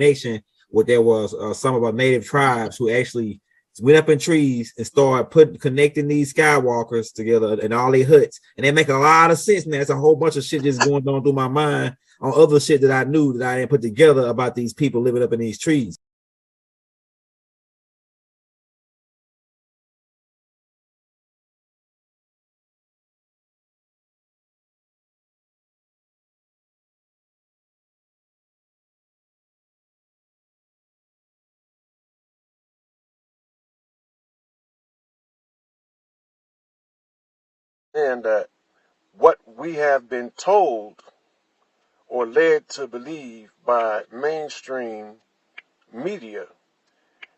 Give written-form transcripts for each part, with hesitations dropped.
nation where there was some of our native tribes who actually went up in trees and started connecting these skywalkers together and all their huts, and they make a lot of sense. And there's a whole bunch of shit just going on through my mind on other shit that I knew that I didn't put together about these people living up in these trees. And what we have been told or led to believe by mainstream media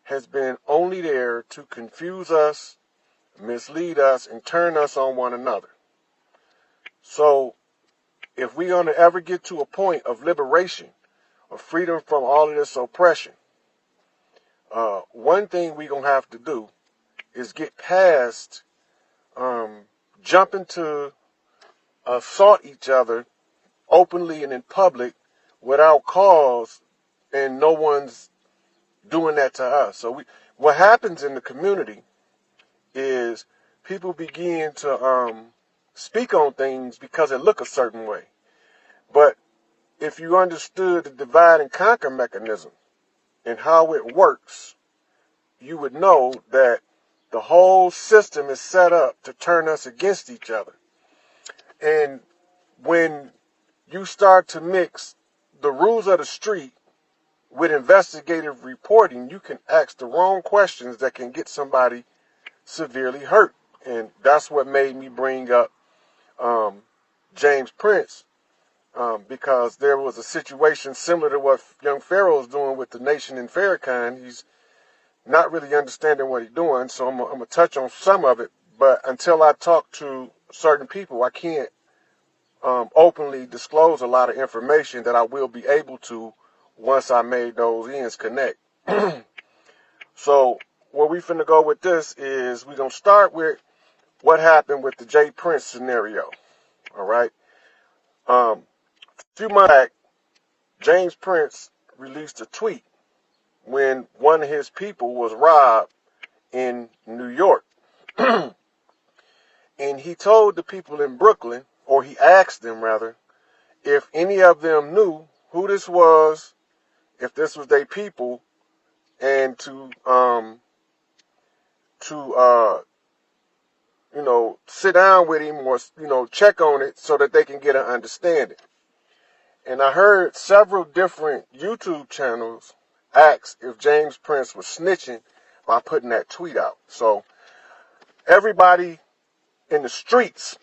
has been only there to confuse us, mislead us, and turn us on one another. So if we're going to ever get to a point of liberation, of freedom from all of this oppression, one thing we're going to have to do is get past jumping to assault each other openly and in public without cause, and no one's doing that to us. So what happens in the community is people begin to speak on things because it look a certain way. But if you understood the divide and conquer mechanism and how it works, you would know that the whole system is set up to turn us against each other. And when you start to mix the rules of the street with investigative reporting, you can ask the wrong questions that can get somebody severely hurt. And that's what made me bring up James Prince, because there was a situation similar to what young Pharaoh's doing with the nation in Farrakhan. He's not really understanding what he's doing, so I'm going to touch on some of it. But until I talk to certain people, I can't openly disclose a lot of information that I will be able to once I made those ends connect. So where we finna go with this is we're going to start with what happened with the J. Prince scenario. All right. A few months back, James Prince released a tweet when one of his people was robbed in New York. And he told the people in Brooklyn, or he asked them rather, if any of them knew who this was, if this was their people, and to sit down with him or, check on it so that they can get an understanding. And I heard several different YouTube channels ask if James Prince was snitching by putting that tweet out. So everybody in the streets,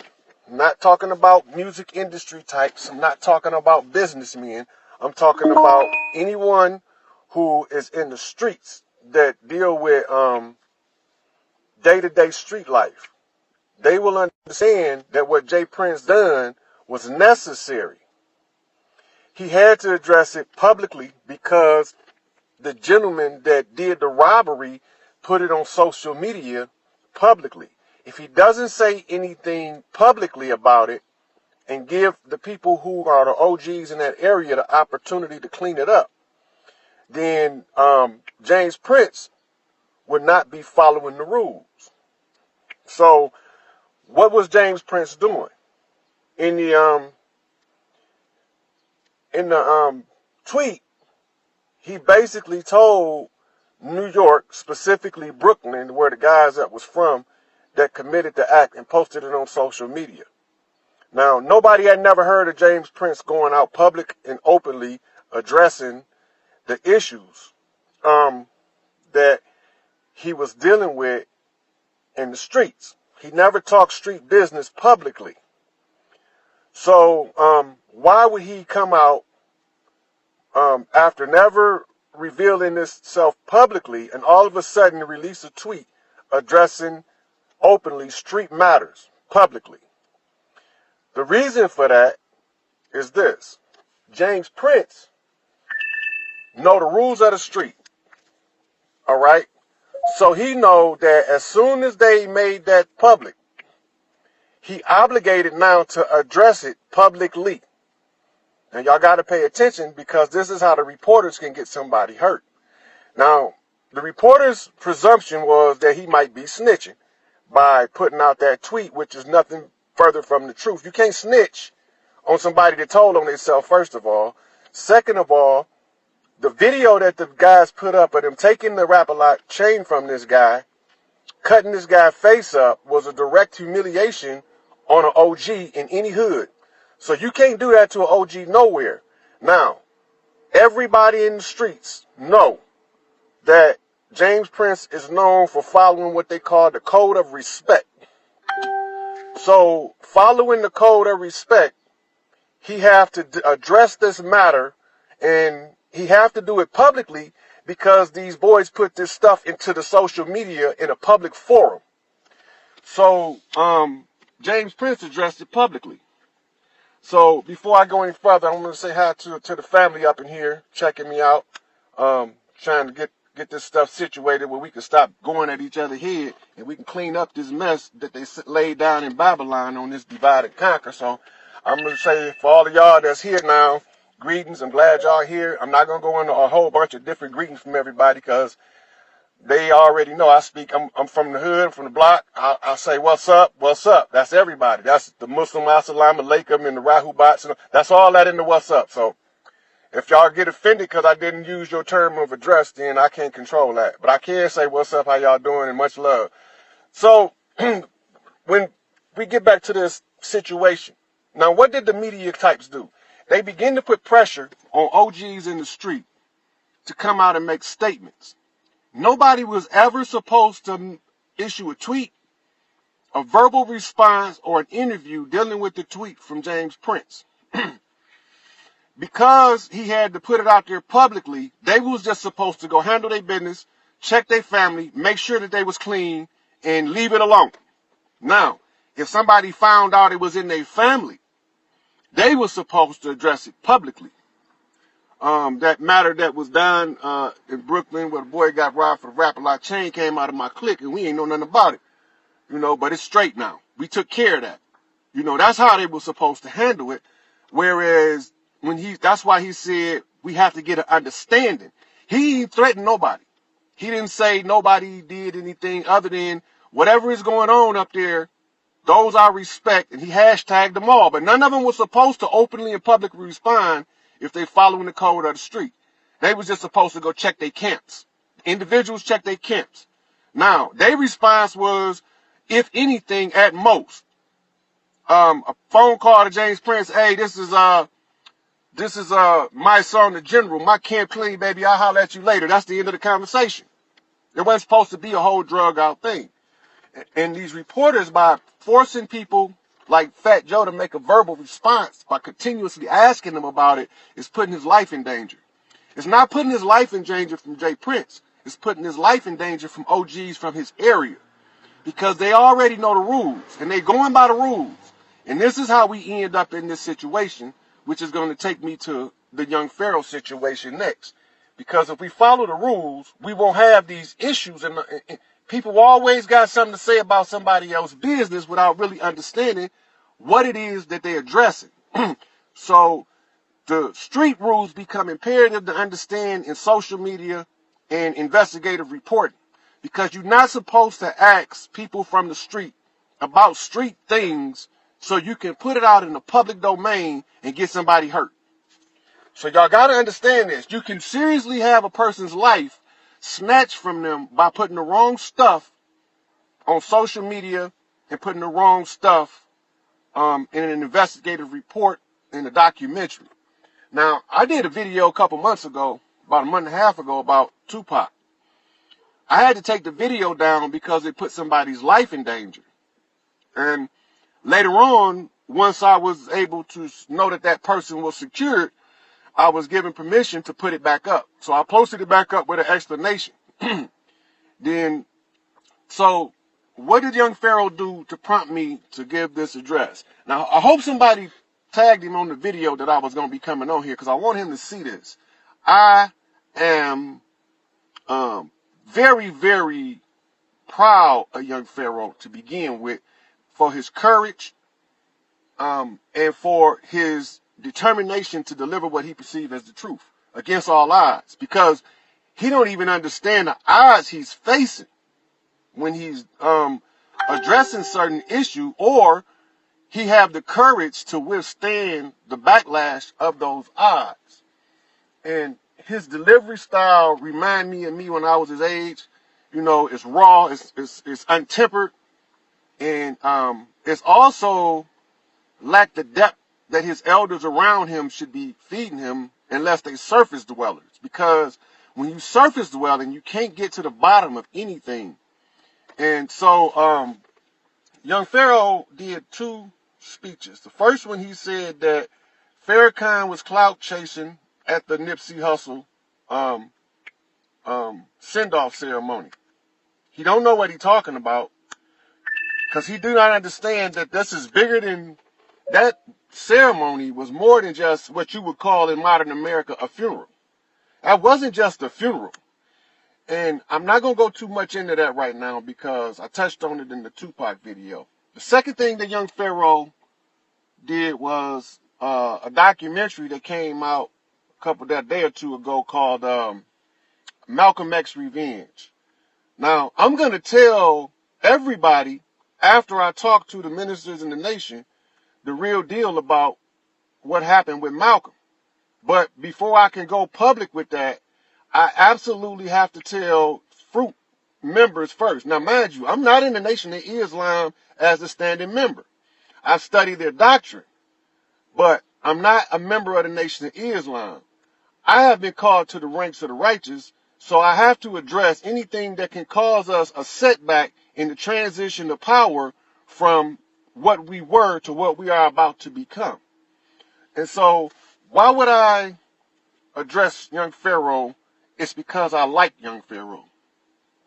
I'm not talking about music industry types, I'm not talking about businessmen, I'm talking about anyone who is in the streets that deal with day-to-day street life. They will understand that what J. Prince done was necessary. He had to address it publicly because the gentleman that did the robbery put it on social media publicly. If he doesn't say anything publicly about it and give the people who are the OGs in that area the opportunity to clean it up, then James Prince would not be following the rules. So what was James Prince doing? In the tweet, he basically told New York, specifically Brooklyn, where the guys that was from, that committed the act, and posted it on social media. Now, nobody had never heard of James Prince going out public and openly addressing the issues that he was dealing with in the streets. He never talked street business publicly. So why would he come out after never revealing himself publicly and all of a sudden release a tweet addressing openly street matters publicly? The reason for that is this. James Prince know the rules of the street. All right? So he know that as soon as they made that public, he obligated now to address it publicly. And y'all got to pay attention because this is how the reporters can get somebody hurt. Now, the reporter's presumption was that he might be snitching by putting out that tweet, which is nothing further from the truth. You can't snitch on somebody that told on themselves, first of all. Second of all, the video that the guys put up of them taking the Rap-A-Lot chain from this guy, cutting this guy's face up, was a direct humiliation on an OG in any hood. So you can't do that to an OG nowhere. Now, everybody in the streets know that James Prince is known for following what they call the code of respect. So, following the code of respect, he have to address this matter, and he have to do it publicly because these boys put this stuff into the social media in a public forum. So, James Prince addressed it publicly. So, before I go any further, I'm going to say hi to the family up in here, checking me out, trying to get this stuff situated where we can stop going at each other's head and we can clean up this mess that they laid down in Babylon on this divide and conquer. So I'm going to say for all of y'all that's here now, greetings. I'm glad y'all here. I'm not going to go into a whole bunch of different greetings from everybody because they already know I speak. I'm from the hood, I'm from the block. I'll say, what's up? What's up? That's everybody. That's the Muslim, Assalamu alaikum, and the Rahubats. And that's all that in the what's up. So if y'all get offended because I didn't use your term of address, then I can't control that. But I can say what's up, how y'all doing, and much love. So when we get back to this situation, now what did the media types do? They begin to put pressure on OGs in the street to come out and make statements. Nobody was ever supposed to issue a tweet, a verbal response, or an interview dealing with the tweet from James Prince. Because he had to put it out there publicly, they was just supposed to go handle their business, check their family, make sure that they was clean, and leave it alone. Now, if somebody found out it was in their family, they were supposed to address it publicly. That matter that was done in Brooklyn where the boy got robbed for the Rap-A-Lot chain came out of my clique, and we ain't know nothing about it. But it's straight now. We took care of that. That's how they were supposed to handle it. Whereas that's why he said we have to get an understanding. He ain't threatened nobody. He didn't say nobody did anything other than whatever is going on up there, those I respect, and he hashtagged them all. But none of them was supposed to openly and publicly respond if they following the code of the street. They was just supposed to go check their camps. Individuals check their camps. Now, their response was, if anything, at most, a phone call to James Prince, hey, this is my son, the general, my camp clean, baby, I'll holler at you later. That's the end of the conversation. It wasn't supposed to be a whole drug out thing. And these reporters, by forcing people like Fat Joe to make a verbal response by continuously asking them about it, is putting his life in danger. It's not putting his life in danger from Jay Prince. It's putting his life in danger from OGs from his area. Because they already know the rules, and they're going by the rules. And this is how we end up in this situation, which is going to take me to the young Pharaoh situation next. Because if we follow the rules, we won't have these issues. And people always got something to say about somebody else's business without really understanding what it is that they're addressing. So the street rules become imperative to understand in social media and investigative reporting. Because you're not supposed to ask people from the street about street things so you can put it out in the public domain and get somebody hurt. So y'all got to understand this. You can seriously have a person's life snatched from them by putting the wrong stuff on social media and putting the wrong stuff in an investigative report in a documentary. Now, I did a video a couple months ago, about a month and a half ago, about Tupac. I had to take the video down because it put somebody's life in danger. And later on, once I was able to know that that person was secured, I was given permission to put it back up. So I posted it back up with an explanation. So what did young Pharaoh do to prompt me to give this address? Now, I hope somebody tagged him on the video that I was going to be coming on here because I want him to see this. I am very, very proud of young Pharaoh to begin with for his courage and for his determination to deliver what he perceived as the truth against all odds, because he don't even understand the odds he's facing when he's addressing certain issue, or he have the courage to withstand the backlash of those odds. And his delivery style remind me of me when I was his age. You know, it's raw, it's untempered, and it's also lack the depth that his elders around him should be feeding him, unless they surface dwellers. Because when you surface dwelling, you can't get to the bottom of anything. And so young Pharaoh did 2 speeches. The first one, he said that Farrakhan was clout chasing at the Nipsey Hussle send-off ceremony. He don't know what he's talking about, because he do not understand that this is bigger than that. Ceremony was more than just what you would call in modern America a funeral. That wasn't just a funeral. And I'm not going to go too much into that right now, because I touched on it in the Tupac video. The second thing that young Pharaoh did was a documentary that came out that day or two ago called Malcolm X Revenge. Now, I'm going to tell everybody, after I talk to the ministers in the nation, the real deal about what happened with Malcolm. But before I can go public with that, I absolutely have to tell Fruit members first. Now, mind you, I'm not in the Nation of Islam as a standing member. I've studied their doctrine, but I'm not a member of the Nation of Islam. I have been called to the ranks of the righteous, so I have to address anything that can cause us a setback in the transition of power from what we were to what we are about to become. And so, why would I address young Pharaoh? It's because I like young Pharaoh.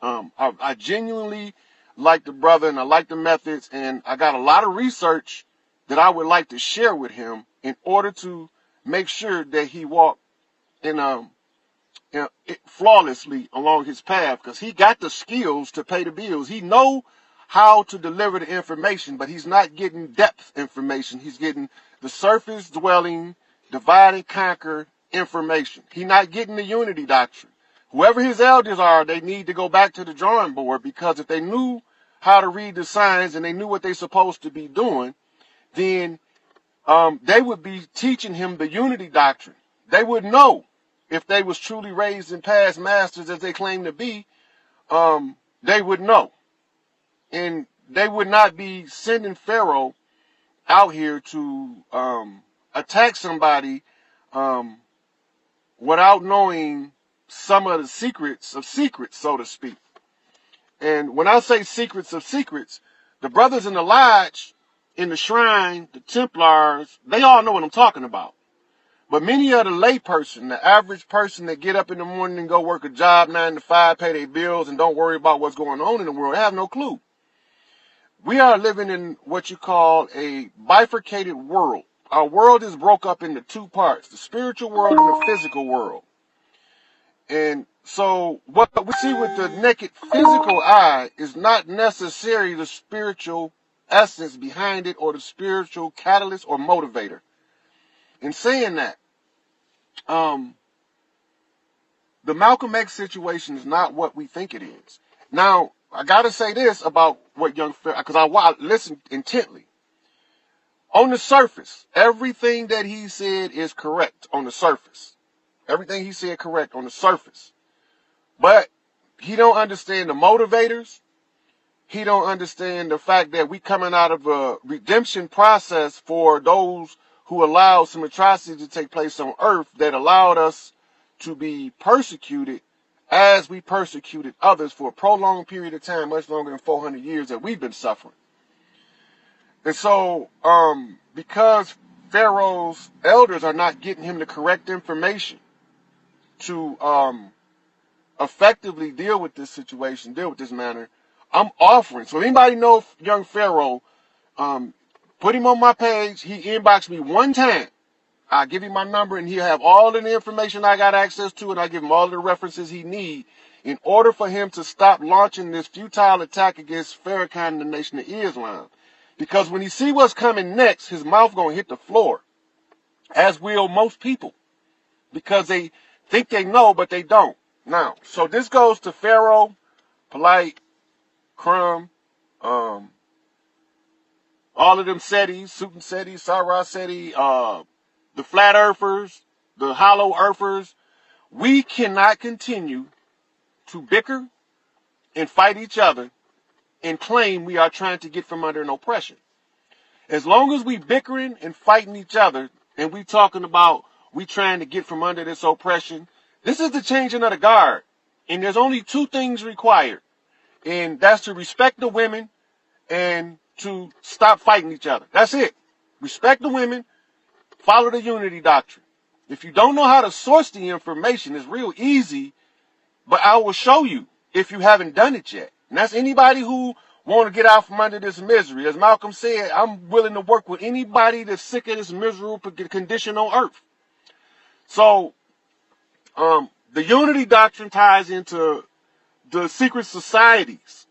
I genuinely like the brother, and I like the methods, and I got a lot of research that I would like to share with him in order to make sure that he walked flawlessly along his path, because he got the skills to pay the bills. He know how to deliver the information, but he's not getting depth information. He's getting the surface dwelling, divide and conquer information. He's not getting the unity doctrine. Whoever his elders are, they need to go back to the drawing board, because if they knew how to read the signs and they knew what they're supposed to be doing, then they would be teaching him the unity doctrine. They would know, if they was truly raised in past masters as they claim to be, they would know. And they would not be sending Pharaoh out here to attack somebody without knowing some of the secrets of secrets, so to speak. And when I say secrets of secrets, the brothers in the lodge, in the shrine, the Templars, they all know what I'm talking about. But many of the lay person, the average person that get up in the morning and go work a job 9 to 5, pay their bills, and don't worry about what's going on in the world, they have no clue. We are living in what you call a bifurcated world. Our world is broke up into 2 parts, the spiritual world and the physical world. And so what we see with the naked physical eye is not necessarily the spiritual essence behind it, or the spiritual catalyst or motivator. In saying that, the Malcolm X situation is not what we think it is. Now, I got to say this about what young Pharaoh, because I listened intently. On the surface, everything that he said is correct on the surface. Everything he said correct on the surface. But he don't understand the motivators. He don't understand the fact that we coming out of a redemption process for those who allowed some atrocities to take place on earth that allowed us to be persecuted as we persecuted others for a prolonged period of time, much longer than 400 years that we've been suffering. And so, because Pharaoh's elders are not getting him the correct information to effectively deal with this situation, deal with this matter, I'm offering. So anybody know young Pharaoh, put him on my page. He inboxed me one time. I give him my number, and he'll have all of the information I got access to, and I give him all the references he need in order for him to stop launching this futile attack against Farrakhan and the Nation of Islam. Because when he see what's coming next, his mouth gonna hit the floor. as will most people, because they think they know, but they don't. Now, so this goes to Pharaoh, Polite, Crumb, all of them Setis, Suit and Seti, Sarah Seti, the Flat Earthers, the Hollow Earthers. We cannot continue to bicker and fight each other and claim we are trying to get from under an oppression. As long as we bickering and fighting each other and we talking about we trying to get from under this oppression, this is the changing of the guard. And there's only two things required. And that's to respect the women and to stop fighting each other. That's it. Respect the women, follow the unity doctrine. If you don't know how to source the information, it's real easy, but I will show you if you haven't done it yet. And that's anybody who want to get out from under this misery. As Malcolm said, I'm willing to work with anybody that's sick of this miserable condition on earth. So, the unity doctrine ties into the secret societies.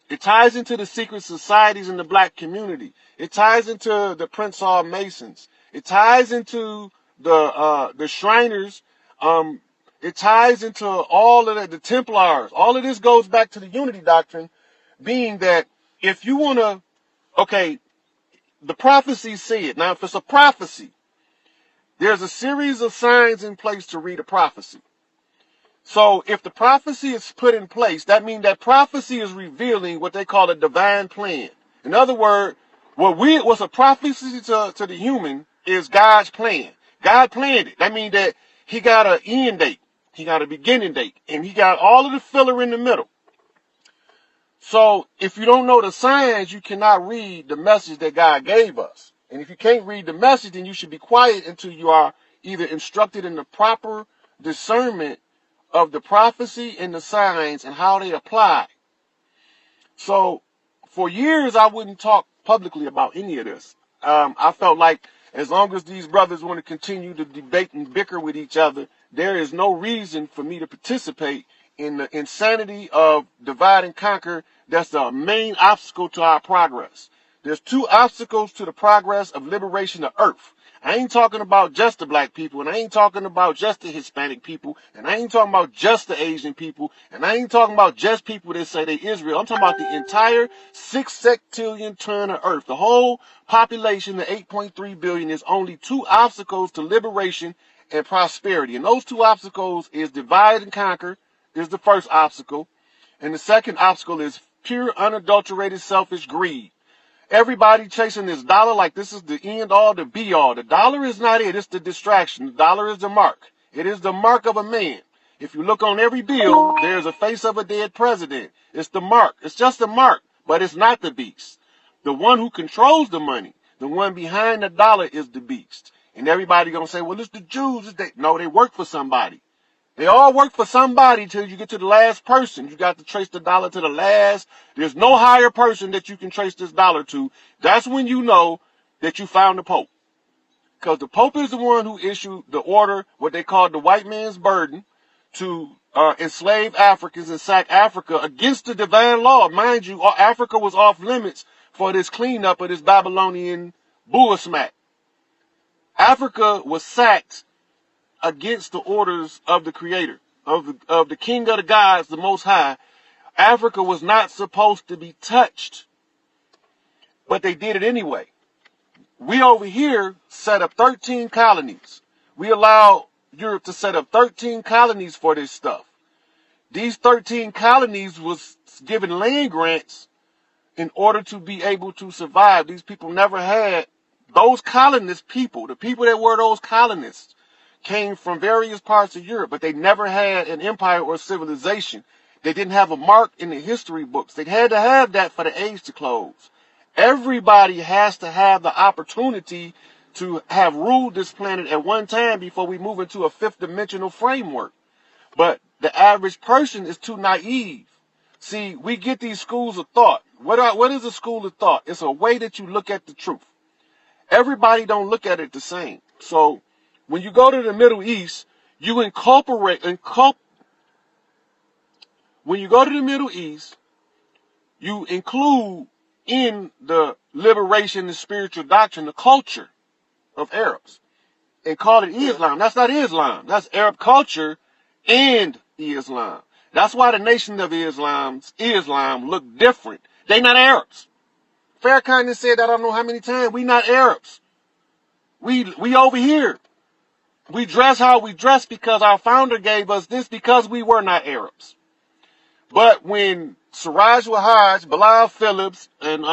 It ties into the secret societies in the black community. It ties into the Prince Hall Masons. It ties into the Shriners. It ties into all of the Templars. All of this goes back to the unity doctrine, being that if you want to, okay, the prophecies say it. Now, if it's a prophecy, there's a series of signs in place to read a prophecy. So if the prophecy is put in place, that means that prophecy is revealing what they call a divine plan. In other words, what's a prophecy to the human is God's plan. God planned it. That means that he got an end date. He got a beginning date. And he got all of the filler in the middle. So if you don't know the signs, you cannot read the message that God gave us. And if you can't read the message, then you should be quiet until you are either instructed in the proper discernment of the prophecy and the signs and how they apply. So for years, I wouldn't talk publicly about any of this. I felt like as long as these brothers want to continue to debate and bicker with each other, there is no reason for me to participate in the insanity of divide and conquer. That's the main obstacle to our progress. There's two obstacles to the progress of liberation of earth. I ain't talking about just the black people, and I ain't talking about just the Hispanic people, and I ain't talking about just the Asian people, and I ain't talking about just people that say they Israel. I'm talking about the entire 6 septillion ton of earth. The whole population, the 8.3 billion, is only two obstacles to liberation and prosperity. And those two obstacles is divide and conquer, is the first obstacle. And the second obstacle is pure, unadulterated, selfish greed. Everybody chasing this dollar like this is the end all, the be all. The dollar is not it. It's the distraction. The dollar is the mark. It is the mark of a man. If you look on every bill, there's a face of a dead president. It's the mark. It's just a mark, but it's not the beast. The one who controls the money, the one behind the dollar is the beast. And everybody going to say, well, it's the Jews. No, they work for somebody. They all work for somebody till you get to the last person. You got to trace the dollar to the last. There's no higher person that you can trace this dollar to. That's when you know that you found the Pope. Because the Pope is the one who issued the order, what they call the white man's burden, to enslave Africans and sack Africa against the divine law. Mind you, Africa was off limits for this cleanup of this Babylonian bull smack. Africa was sacked against the orders of the Creator, of the King of the gods, the Most High. Africa was not supposed to be touched, but they did it anyway. We over here set up 13 colonies. We allowed Europe to set up 13 colonies for this stuff. These 13 colonies was given land grants in order to be able to survive. These people never had, those colonist people, the people that were those colonists, came from various parts of Europe, but they never had an empire or civilization. They didn't have a mark in the history books. They had to have that for the age to close. Everybody has to have the opportunity to have ruled this planet at one time before we move into a fifth dimensional framework. But the average person is too naive. See, we get these schools of thought. What is a school of thought? It's a way that you look at the truth. Everybody don't look at it the same. So when you go to the Middle East, when you go to the Middle East, you include in the liberation and spiritual doctrine the culture of Arabs. and call it Islam. That's not Islam. That's Arab culture and Islam. That's why the Nation of Islam look different. They not Arabs. Farrakhan has said that I don't know how many times. We not Arabs. We over here. We dress how we dress because our founder gave us this because we were not Arabs. But when Siraj Wahaj, Bilal Phillips, and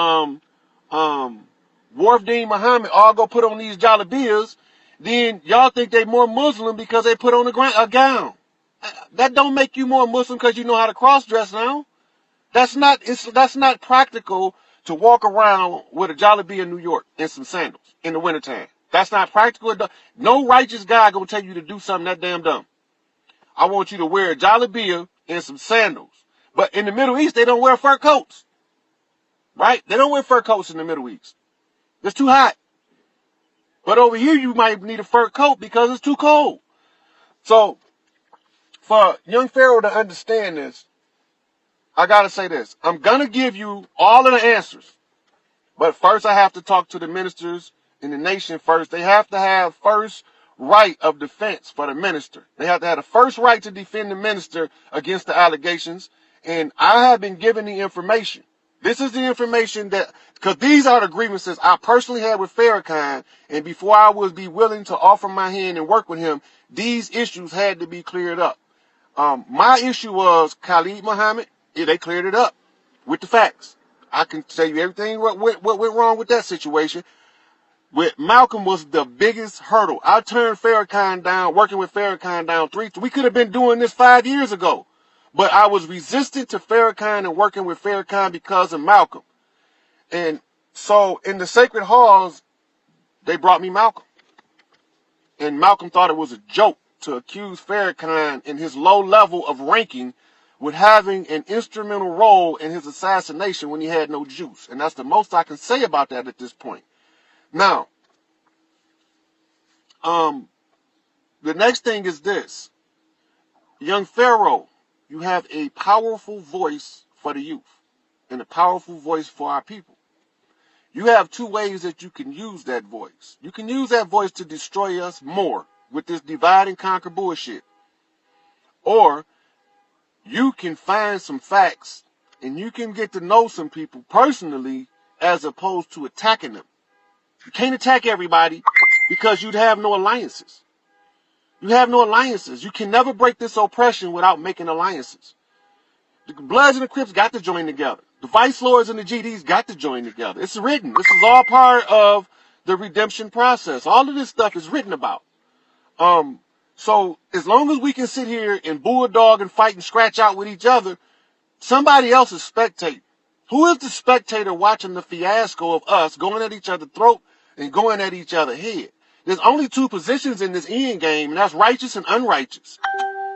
Wharf-Deen Muhammad all go put on these jalabiyas, then y'all think they more Muslim because they put on a gown. That don't make you more Muslim because you know how to cross-dress now. That's not practical to walk around with a jalabiyah in New York and some sandals in the wintertime. That's not practical. No righteous guy gonna tell you to do something that damn dumb. I want you to wear a jalabiyah and some sandals. But in the Middle East, they don't wear fur coats. Right? They don't wear fur coats in the Middle East. It's too hot. But over here, you might need a fur coat because it's too cold. So, for young Pharaoh to understand this, I gotta say this. I'm gonna give you all of the answers. But first, I have to talk to the ministers in the nation first. They have to have first right of defense for the minister. They have to have the first right to defend the minister against the allegations. And I have been given the information. This is the information that, because these are the grievances I personally had with Farrakhan, and before I would be willing to offer my hand and work with him, these issues had to be cleared up. My issue was Khalid Muhammad. Yeah, they cleared it up with the facts. I can tell you everything what went wrong with that situation. With Malcolm was the biggest hurdle. I turned Farrakhan down, working with Farrakhan down we could have been doing this 5 years ago. But I was resistant to Farrakhan and working with Farrakhan because of Malcolm. And so in the sacred halls, they brought me Malcolm. And Malcolm thought it was a joke to accuse Farrakhan in his low level of ranking with having an instrumental role in his assassination when he had no juice. And that's the most I can say about that at this point. Now, the next thing is this. Young Pharaoh, you have a powerful voice for the youth and a powerful voice for our people. You have two ways that you can use that voice. You can use that voice to destroy us more with this divide and conquer bullshit. Or you can find some facts and you can get to know some people personally as opposed to attacking them. You can't attack everybody because you'd have no alliances. You have no alliances. You can never break this oppression without making alliances. The Bloods and the Crips got to join together. The Vice Lords and the GDs got to join together. It's written. This is all part of the redemption process. All of this stuff is written about. So as long as we can sit here and bulldog and fight and scratch out with each other, somebody else is spectating. Who is the spectator watching the fiasco of us going at each other's throat and going at each other's head? There's only two positions in this end game, and that's righteous and unrighteous.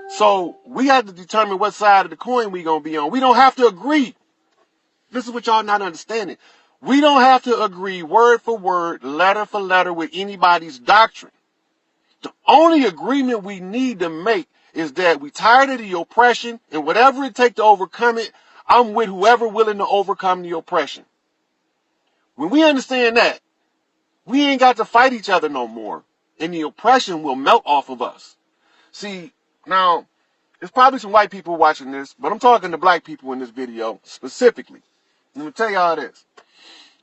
So we have to determine what side of the coin we're going to be on. We don't have to agree. This is what y'all not understanding. We don't have to agree word for word, letter for letter with anybody's doctrine. The only agreement we need to make is that we tired of the oppression, and whatever it takes to overcome it, I'm with whoever willing to overcome the oppression. When we understand that, we ain't got to fight each other no more, and the oppression will melt off of us. See, now, there's probably some white people watching this, but I'm talking to black people in this video specifically. Let me tell y'all this.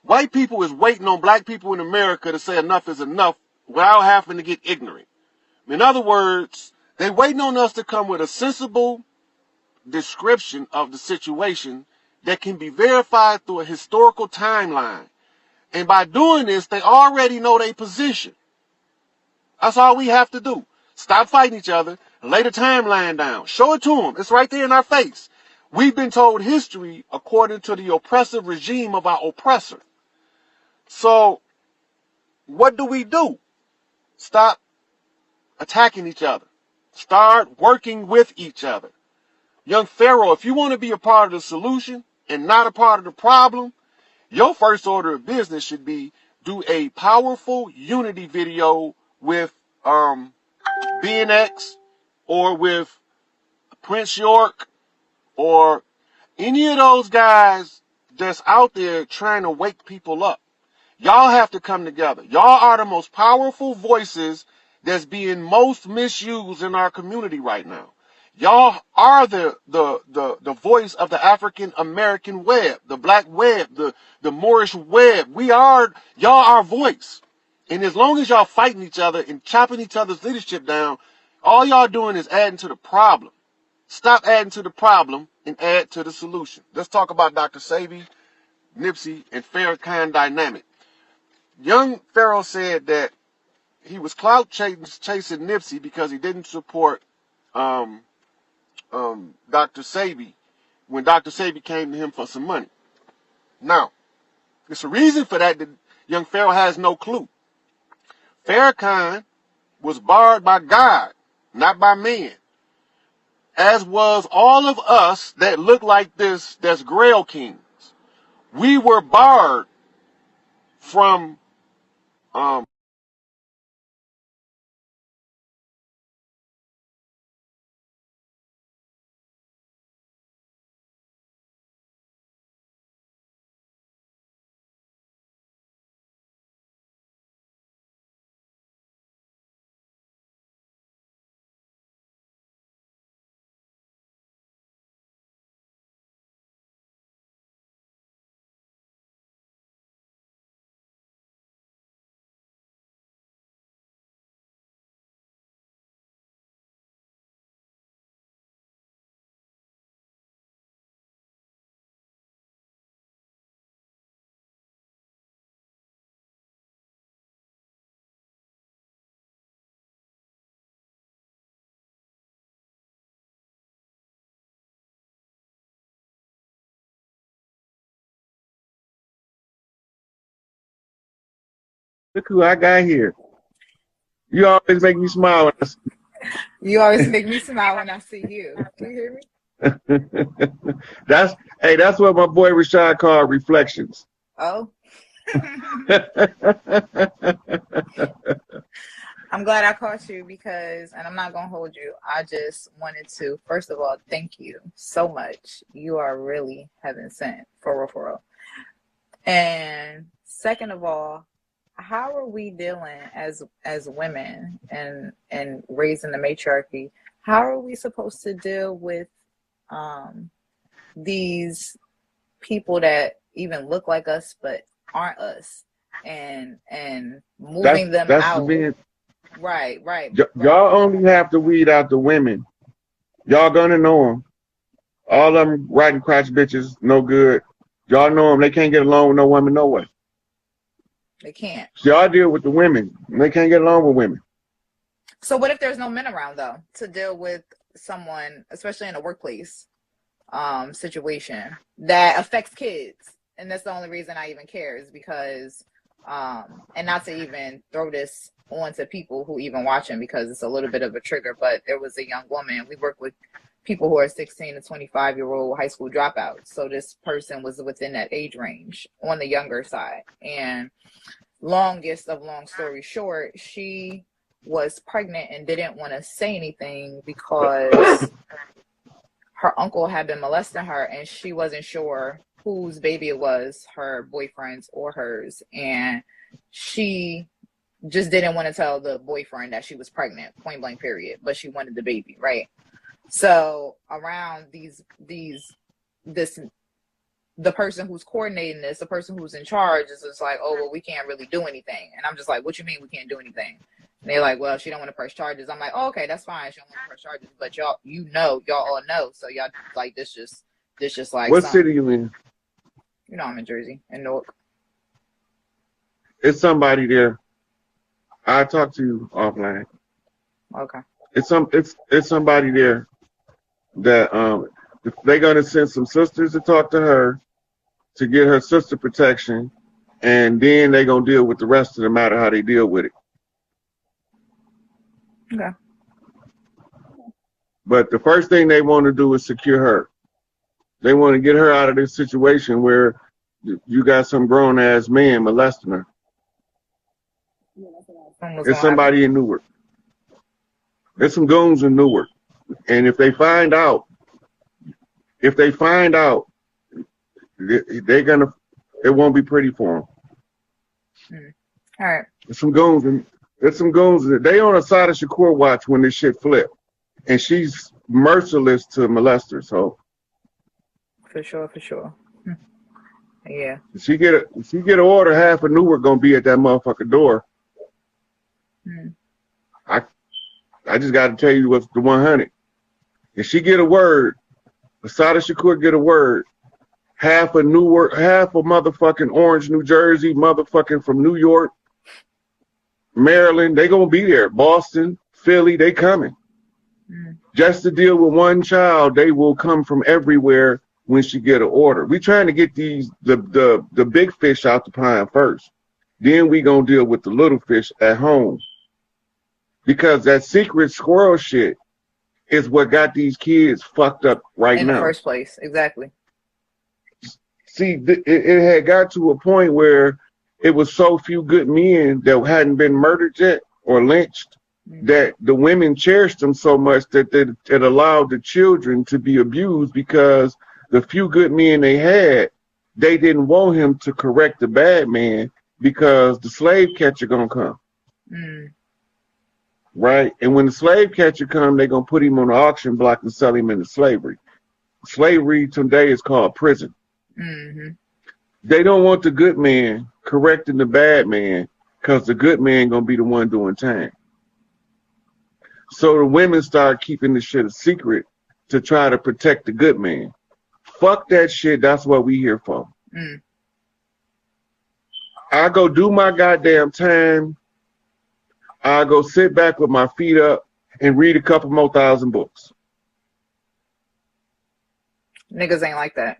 White people is waiting on black people in America to say enough is enough without having to get ignorant. In other words, they waiting on us to come with a sensible description of the situation that can be verified through a historical timeline. And by doing this, they already know their position. That's all we have to do. Stop fighting each other, lay the timeline down, show it to them. It's right there in our face. We've been told history according to the oppressive regime of our oppressor. So, what do? Stop attacking each other. Start working with each other. Young Pharaoh, if you want to be a part of the solution and not a part of the problem, your first order of business should be do a powerful unity video with BNX or with Prince York or any of those guys that's out there trying to wake people up. Y'all have to come together. Y'all are the most powerful voices that's being most misused in our community right now. Y'all are the voice of the African American web, the black web, the Moorish web. Y'all our voice. And as long as y'all fighting each other and chopping each other's leadership down, all y'all doing is adding to the problem. Stop adding to the problem and add to the solution. Let's talk about Dr. Sebi, Nipsey, and Farrakhan dynamic. Young Pharaoh said that he was clout chasing Nipsey because he didn't support Dr. Sebi when Dr. Sebi came to him for some money. Now, there's a reason for that young Pharaoh has no clue. Farrakhan was barred by God, not by man. As was all of us that look like this, that's Grail Kings. We were barred from Look who I got here. You always make me smile when I see You always make me smile when I see you. Do you hear me? that's what my boy Rashad called reflections. Oh. I'm glad I caught you because, and I'm not going to hold you. I just wanted to, first of all, thank you so much. You are really heaven sent, for real. And second of all, how are we dealing as women and raising the matriarchy? How are we supposed to deal with these people that even look like us but aren't us, and moving them out? Right. Y'all only have to weed out the women. Y'all gonna know them. All of them riding crotch bitches, no good. Y'all know them. They can't get along with no woman, no way. They can't. So y'all deal with the women. They can't get along with women. So what if there's no men around though to deal with someone, especially in a workplace situation that affects kids? And that's the only reason I even care is because, and not to even throw this on to people who even watching because it's a little bit of a trigger, but there was a young woman. We work with people who are 16 to 25-year-old high school dropouts. So this person was within that age range on the younger side. And longest of long story short, she was pregnant and didn't want to say anything because her uncle had been molesting her and she wasn't sure whose baby it was, her boyfriend's or hers. And she just didn't want to tell the boyfriend that she was pregnant, point blank period, but she wanted the baby, right? So around the person who's coordinating this, the person who's in charge is just like, oh, well, we can't really do anything. And I'm just like, what you mean we can't do anything? And they're like, well, she don't want to press charges. I'm like, oh, okay, that's fine. She don't want to press charges, but y'all all know. So y'all like this just like what city you in? You know, I'm in Jersey, in Newark. It's somebody there. I'll talk to you offline. Okay. It's somebody there that they're gonna send some sisters to talk to her to get her sister protection, and then they're gonna deal with the rest of the matter how they deal with it. Okay. But the first thing they want to do is secure her. They want to get her out of this situation where you got some grown ass man molesting her. It's somebody in Newark. There's some goons in Newark. And if they find out, they're gonna, it won't be pretty for them. All right. There's some goons There's some goons. They on a side of Shakur watch when this shit flip, and she's merciless to molesters. So For sure. Yeah. if she get an order, half of Newark gonna be at that motherfucker door. I just got to tell you what's the 100. If she get a word, Asada Shakur get a word, half of Newark, half of motherfucking Orange, New Jersey, motherfucking from New York, Maryland, they gonna be there. Boston, Philly, they coming. Just to deal with one child, they will come from everywhere when she get an order. We trying to get the big fish out the pond first. Then we gonna deal with the little fish at home. Because that secret squirrel shit is what got these kids fucked up right now. In the first place, exactly. See, it had got to a point where it was so few good men that hadn't been murdered yet or lynched that the women cherished them so much that it allowed the children to be abused because the few good men they had, they didn't want him to correct the bad man because the slave catcher gonna come. Right? And when the slave catcher come, they're going to put him on the auction block and sell him into slavery. Slavery today is called prison. They don't want the good man correcting the bad man because the good man going to be the one doing time. So the women start keeping the shit a secret to try to protect the good man. Fuck that shit. That's what we here for. I go do my goddamn time. I go sit back with my feet up and read a couple more 1,000 books. Niggas ain't like that.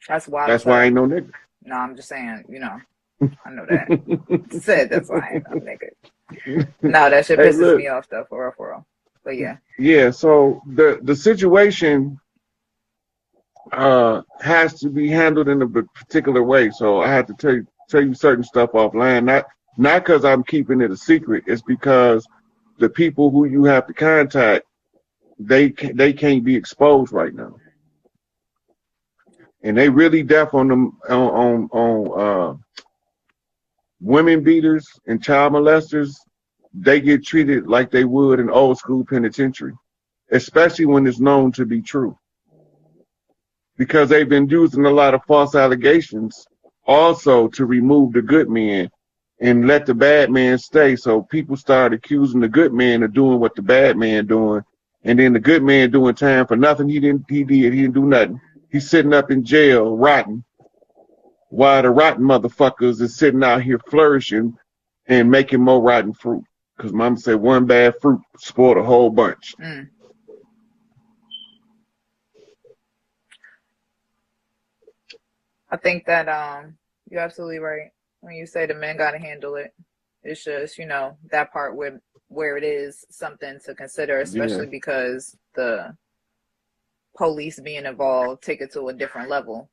That's why. That's why I ain't no nigga. No, I'm just saying, you know, I know that. Said that's why I ain't no nigga. No, that shit pisses me off though, for real. But yeah. Yeah, so the situation has to be handled in a particular way. So I have to tell you certain stuff offline. Not because I'm keeping it a secret. It's because the people who you have to contact, they can't be exposed right now, and they really deaf on them on women beaters and child molesters. They get treated like they would in old school penitentiary, especially when it's known to be true, because they've been using a lot of false allegations also to remove the good men and let the bad man stay. So people start accusing the good man of doing what the bad man doing, and then the good man doing time for nothing. He didn't do nothing. He's sitting up in jail rotting, while the rotten motherfuckers is sitting out here flourishing and making more rotten fruit. Because mama said one bad fruit spoiled a whole bunch. I think that you're absolutely right. When you say the men got to handle it, it's just, you know, that part where it is something to consider, especially because the police being involved take it to a different level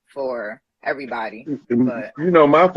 for everybody. But you know, my